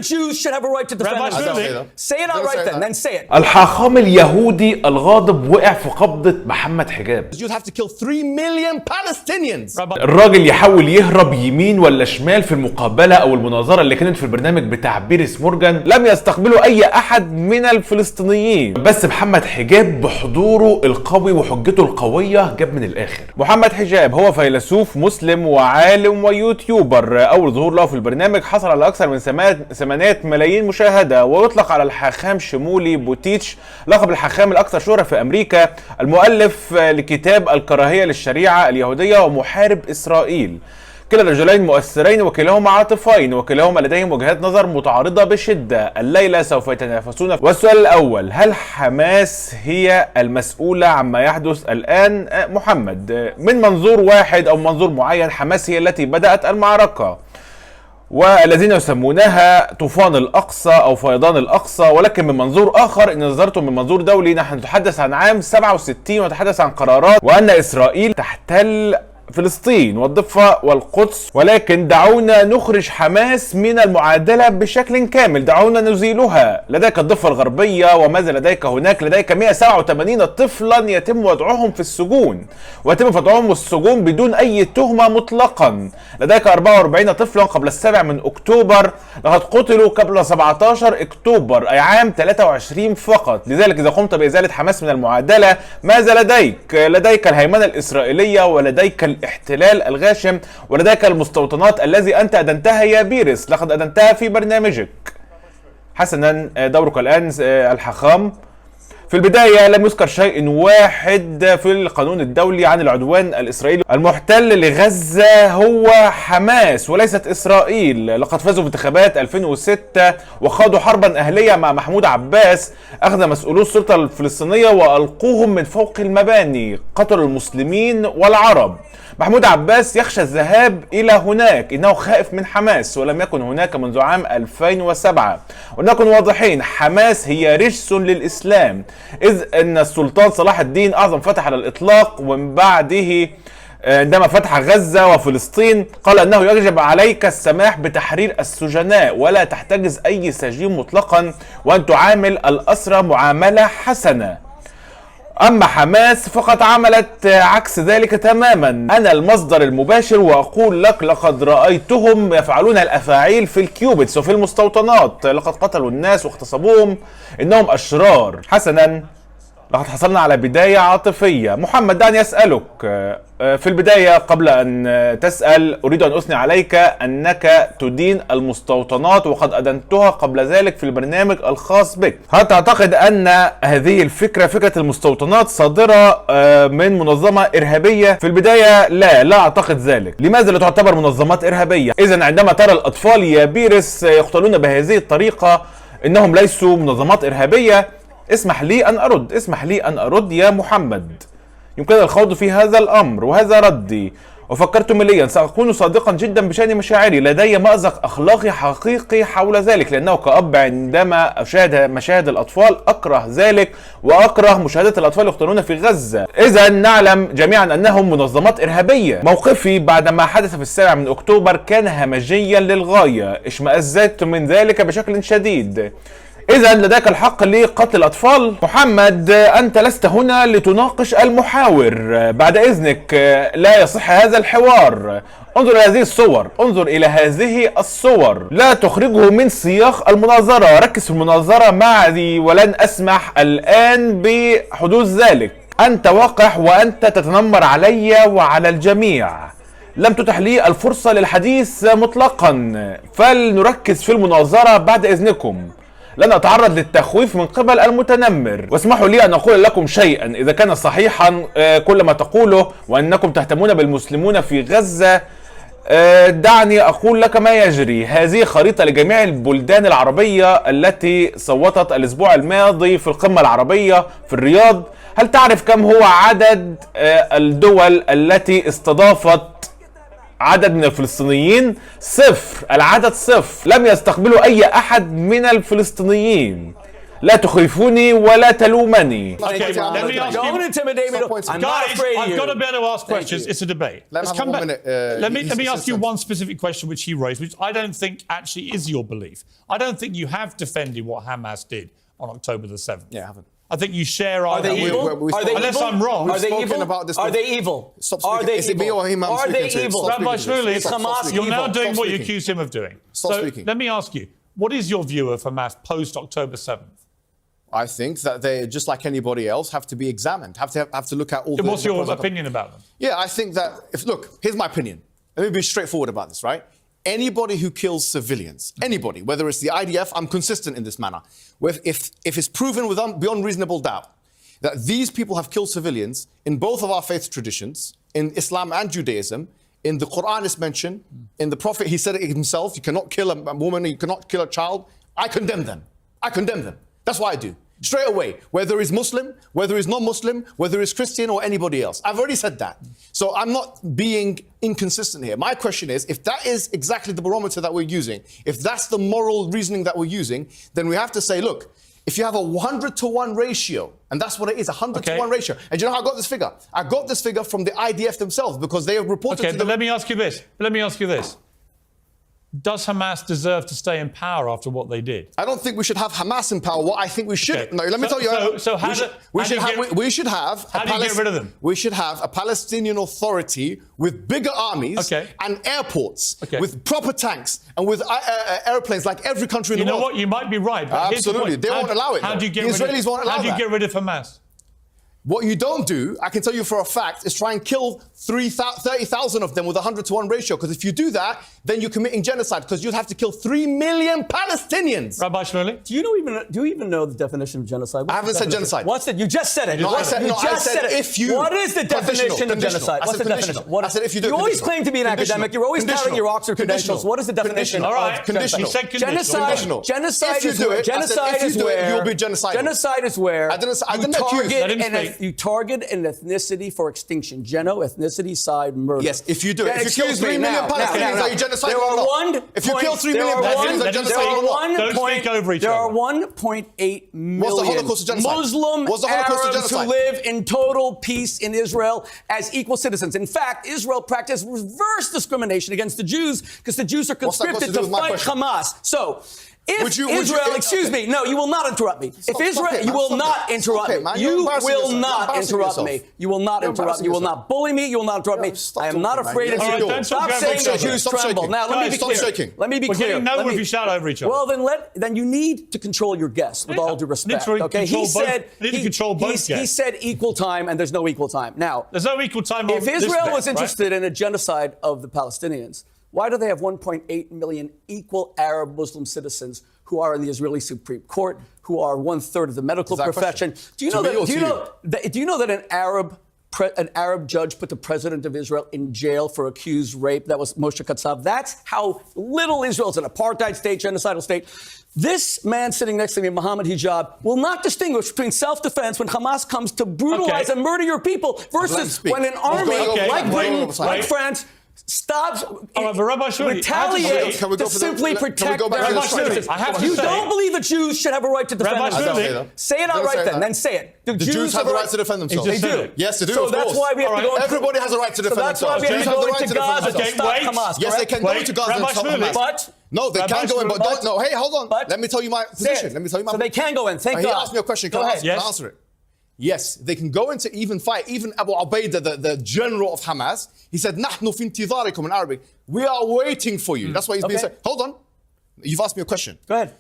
the Jews should have a right to defend themselves. Say it outright then say it. الحاخام اليهودي الغاضب وقع في قبضة محمد حجاب. You'd have to kill 3 million Palestinians. الراجل يحاول يهرب يمين ولا شمال في المقابلة او المناظرة اللي كانت في البرنامج بتاع بيريس مورجان، لم يستقبله اي احد من الفلسطينيين، بس محمد حجاب بحضوره القوي وحجته القوية جاب من الاخر. محمد حجاب هو فيلسوف مسلم وعالم ويوتيوبر، اول ظهور له في البرنامج حصل على اكثر من 8 ملايين مشاهدة، ويطلق على الحاخام شمولي بوتيتش لقب الحاخام الاكثر شهرة في امريكا، المؤلف لكتاب الكراهية للشريعة اليهودية ومحارب اسرائيل. كلا الرجلين مؤثرين وكلاهما عاطفيين وكلاهما لديهم وجهات نظر متعارضة بشدة. الليلة سوف يتنافسون. والسؤال الأول، هل حماس هي المسؤولة عما يحدث الآن؟ محمد، من منظور واحد أو منظور معين حماس هي التي بدأت المعركة، والذين يسمونها طوفان الأقصى أو فيضان الأقصى، ولكن من منظور آخر إن نظرته من منظور دولي نحن نتحدث عن عام 67 ونتحدث عن قرارات وأن إسرائيل تحتل فلسطين والضفة والقدس، ولكن دعونا نخرج حماس من المعادلة بشكل كامل، دعونا نزيلها. لديك الضفة الغربية وماذا لديك هناك؟ لديك 187 طفلا يتم وضعهم في السجون، ويتم وضعهم السجون بدون أي تهمة مطلقا. لديك 44 طفلا قبل 7 أكتوبر، لقد قتلوا قبل 17 أكتوبر أي عام 23 فقط. لذلك إذا قمت بإزالة حماس من المعادلة ماذا لديك؟ لديك الهيمنة الإسرائيلية ولديك الاحتلال الغاشم ولديك المستوطنات الذي أنت أدنتها يا بيريس، لقد أدنتها في برنامجك. حسنا، دورك الآن الحاخام. في البداية لم يذكر شيء واحد في القانون الدولي عن العدوان الاسرائيلي. المحتل لغزة هو حماس وليست اسرائيل. لقد فازوا بانتخابات 2006 وخاضوا حربا اهلية مع محمود عباس، اخذ مسؤولو السلطة الفلسطينية والقوهم من فوق المباني، قتلوا المسلمين والعرب. محمود عباس يخشى الذهاب الى هناك، انه خائف من حماس ولم يكن هناك منذ عام 2007. ولنكن واضحين، حماس هي رجس للاسلام، إذ أن السلطان صلاح الدين أعظم فتح على الإطلاق، ومن بعده عندما فتح غزة وفلسطين قال أنه يجب عليك السماح بتحرير السجناء ولا تحتجز أي سجين مطلقا، وأن تعامل الاسرى معاملة حسنة. أما حماس فقد عملت عكس ذلك تماما. أنا المصدر المباشر وأقول لك لقد رأيتهم يفعلون الأفاعيل في الكيوبتس وفي المستوطنات، لقد قتلوا الناس واغتصبوهم، إنهم أشرار. حسنا، لقد حصلنا على بداية عاطفية. محمد، دعني أسألك في البداية قبل أن تسأل، أريد أن أثني عليك أنك تدين المستوطنات وقد أدنتها قبل ذلك في البرنامج الخاص بك. هل تعتقد أن هذه الفكرة، فكرة المستوطنات، صادرة من منظمة إرهابية؟ في البداية لا أعتقد ذلك. لماذا لا تعتبر منظمات إرهابية؟ إذن عندما ترى الأطفال يا بيريس يقتلون بهذه الطريقة إنهم ليسوا منظمات إرهابية؟ اسمح لي أن أرد يا محمد. يمكن الخوض في هذا الأمر وهذا ردي، وفكرت مليا، سأكون صادقا جدا بشأن مشاعري، لدي مأزق أخلاقي حقيقي حول ذلك، لأنه كأب عندما أشاهد مشاهد الأطفال أكره ذلك، وأكره مشاهدة الأطفال يقتلون في غزة. إذا نعلم جميعا أنهم منظمات إرهابية. موقفي بعدما حدث في 7 أكتوبر كان همجيا للغاية، اشمأزت من ذلك بشكل شديد. إذا لديك الحق لقتل الأطفال. محمد، أنت لست هنا لتناقش المحاور، بعد إذنك لا يصح هذا الحوار. انظر إلى هذه الصور، لا تخرجه من سياق المناظرة، ركز في المناظرة معي ولن أسمح الآن بحدوث ذلك. أنت وقح وأنت تتنمر علي وعلى الجميع، لم تتح لي الفرصة للحديث مطلقا، فلنركز في المناظرة بعد إذنكم. لن أتعرض للتخويف من قبل المتنمر، واسمحوا لي أن أقول لكم شيئا إذا كان صحيحا كل ما تقوله وأنكم تهتمون بالمسلمون في غزة. دعني أقول لك ما يجري. هذه خريطة لجميع البلدان العربية التي صوتت الأسبوع الماضي في القمة العربية في الرياض. هل تعرف كم هو عدد الدول التي استضافت عدد من الفلسطينيين؟ 0. العدد 0. لم يستقبلوا أي أحد من الفلسطينيين. لا تخيفوني ولا تلومني. Okay, let me ask Don't you. intimidate me. I'm not Guys, afraid of I've you. got to be able to ask questions. It's a debate. Let's come back. Let me ask you one. one specific question which he raised, which I don't think actually is your belief. I don't think you have defended what Hamas did on October the 7th. Yeah, I haven't. I think you share our... Are they evil? Are they Unless evil? I'm wrong. Are they spoken evil? about this Are they before. evil? Stop Are speaking. they Is it me evil? or him I'm Are they speaking to? evil? Stop Rabbi speaking to Shmuley, this. Stop Hamas speaking. you're now evil. doing Stop what you speaking. accuse him of doing. Stop so speaking. let me ask you, what is your view of Hamas post-October 7th? I think that they, just like anybody else, have to be examined. Have to look at all. What's your opinion about them? Yeah, I think that look, here's my opinion. Let me be straightforward about this, right? Anybody who kills civilians, anybody, whether it's the IDF, I'm consistent in this manner. If it's proven beyond reasonable doubt that these people have killed civilians in both of our faith traditions, in Islam and Judaism, in the Quran is mentioned, in the Prophet, he said it himself, you cannot kill a woman, you cannot kill a child. I condemn them. I condemn them. That's what I do. Straight away, whether he's Muslim, whether he's non-Muslim, whether he's Christian or anybody else. I've already said that. So I'm not being inconsistent here. My question is, if that is exactly the barometer that we're using, if that's the moral reasoning that we're using, then we have to say, look, if you have a 100-to-1 ratio, and that's what it is, a 100-to-1 ratio. And do you know how I got this figure? I got this figure from the IDF themselves because they have reported to but let me ask you this. Does Hamas deserve to stay in power after what they did? I don't think we should have Hamas in power. What I think we should... Okay. No, let me tell you... We should have... How do you get rid of them? We should have a Palestinian Authority with bigger armies and airports, with proper tanks and with airplanes like every country in the world. You know what? You might be right. But absolutely. They won't allow it. How do you get the Israelis won't allow How do you get rid of Hamas? What you don't do, I can tell you for a fact, is try and kill 30,000 of them with a 100-to-1 ratio. Because if you do that, then you're committing genocide. Because you'd have to kill 3 million Palestinians. Rabbi Shmuley? Do you even know the definition of genocide? I haven't said genocide. What's it? You just said it. No, I said if you. What is the definition of genocide? What's the definition? I said if you do. You always claim to be an academic. You're always touting your Oxford credentials. What is the definition? All right. Conditional. You said conditional. Genocide is where. Genocide is where you'll be genocidal. Genocide is where you target an ethnicity for extinction. Ethnicity side murder. Yes, if you do it. If you kill 3 million Palestinians, are you genocidal or not? If you kill 3 million Palestinians, are you genocidal or not? Don't speak over each There other. are 1.8 million Muslim Arabs who live in total peace in Israel as equal citizens. In fact, Israel practiced reverse discrimination against the Jews because the Jews are conscripted to fight Hamas. So, if Israel, excuse me, no, you will not interrupt me. If Israel, you will not interrupt me. You will not interrupt me. You will not interrupt me. You will not bully me. You will not interrupt me. I am not afraid of you. Stop saying the Jews tremble. Now, let me be clear. Let me be clear. We're getting nowhere if you shout over each other. Well, then you need to control your guests with all due respect. Okay, he said equal time, and there's no equal time. Now, there's no equal time. If Israel was interested in a genocide of the Palestinians, why do they have 1.8 million equal Arab Muslim citizens who are in the Israeli Supreme Court, who are 1/3 of the medical profession? Do you know that an Arab judge put the president of Israel in jail for accused rape? That was Moshe Katsav. That's how little Israel is an apartheid state, genocidal state. This man sitting next to me, Mohammed Hijab, will not distinguish between self-defense when Hamas comes to brutalize and murder your people versus when an army like Britain, like France, stops retaliate to simply protect their citizens. You don't believe the Jews should have a right to defend themselves. Say it outright then say it. The Jews have the right to defend themselves. They do. Yes, they do. So that's why we have to go into... Everybody has a right to defend themselves. So that's why we have to go into Gaza to stop Hamas. Yes, they can go into Gaza and stop Hamas. But... No, they can go in, but don't... No, hey, hold on. Let me tell you my position. So they can go in. Thank God. He asked me a question. Can I answer it? Yes, they can go into even fight. Even Abu عبيدة, the general of Hamas, he said, نحن في انتظاركم in Arabic. We are waiting for you. That's what he's been saying. Hold on. You've asked me a question. Go ahead.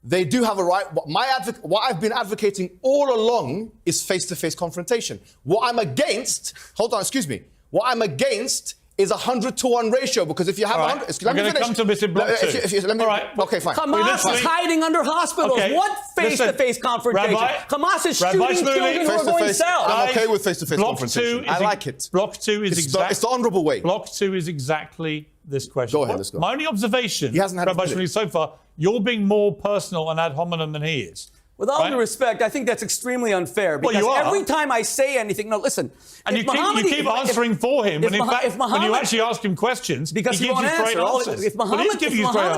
They do have a right. What I've been advocating all along is face-to-face confrontation. What I'm against, hold on, excuse me. What I'm against is a 100-to-1 ratio, because if you have 100... We're going to come to this in block two. All right. Okay, fine. Hamas is hiding under hospitals. Okay. What face-to-face confrontation? Hamas is shooting children who are going south. I'm okay with face-to-face confrontation. I like it. Block 2 is exactly... It's the honourable way. Block 2 is exactly this question. Go ahead, let's go. My only observation, he hasn't had Rabbi Shmuley, so far, you're being more personal and ad hominem than he is. With all Right? due respect, I think that's extremely unfair Well, because you are. every time I say anything, no, listen. And if you keep answering for him, when in fact, when you actually ask him questions, because he gives you straight answers. If Mohammed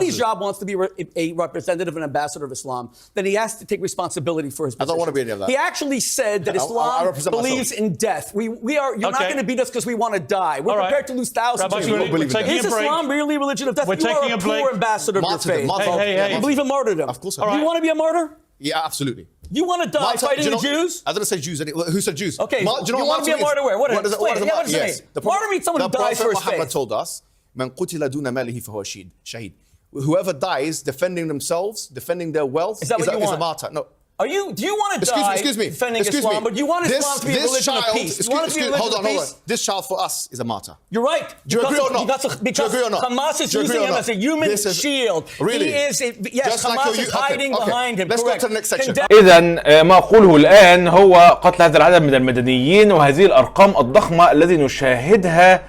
Hijab wants to be a representative and ambassador of Islam, then he has to take responsibility for his position. I don't want to be any of that. He actually said that Islam believes in death. You're not going to beat us because we want to die. We're prepared to lose thousands of people. Is Islam really a religion of death? You are a poor ambassador of your faith. Hey. You believe in martyrdom. Of course I do. You want to be a martyr? Yeah, absolutely. You want to die fighting the Jews? I didn't say Jews. Who said Jews? Okay, do you want to be a martyr where? What does it mean? Martyr means someone who dies for his Muhammad faith. told us, من قتل دون ماله فهو شهيد. Whoever dies defending themselves, defending their wealth, is a martyr. No. Do you want to die defending Islam, but you want Islam to be a religion of peace? Hold on. This child for us is a martyr. You're right. Do you agree or not? Because Hamas is using him as a human shield. Really? Yes, Hamas is hiding behind him. Let's go to the next section. إذا ما أقوله الآن هو قتل هذا العدد من المدنيين وهذه الأرقام الضخمة التي نشاهدها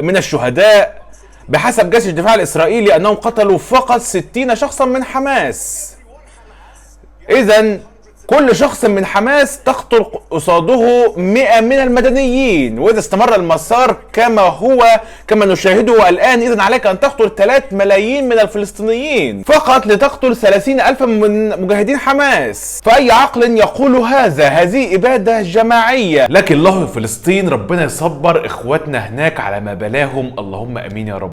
من الشهداء بحسب جيش الدفاع الإسرائيلي أنهم قتلوا فقط 60 شخصا من حماس. إذن كل شخص من حماس تقتل قصاده 100 من المدنيين، وإذا استمر المسار كما نشاهده الآن إذن عليك أن تقتل 3 ملايين من الفلسطينيين فقط لتقتل 30,000 من مجاهدين حماس. فأي عقل يقول هذا؟ هذه إبادة جماعية. لكن الله في فلسطين ربنا يصبر إخواتنا هناك على ما بلاهم، اللهم أمين يا رب.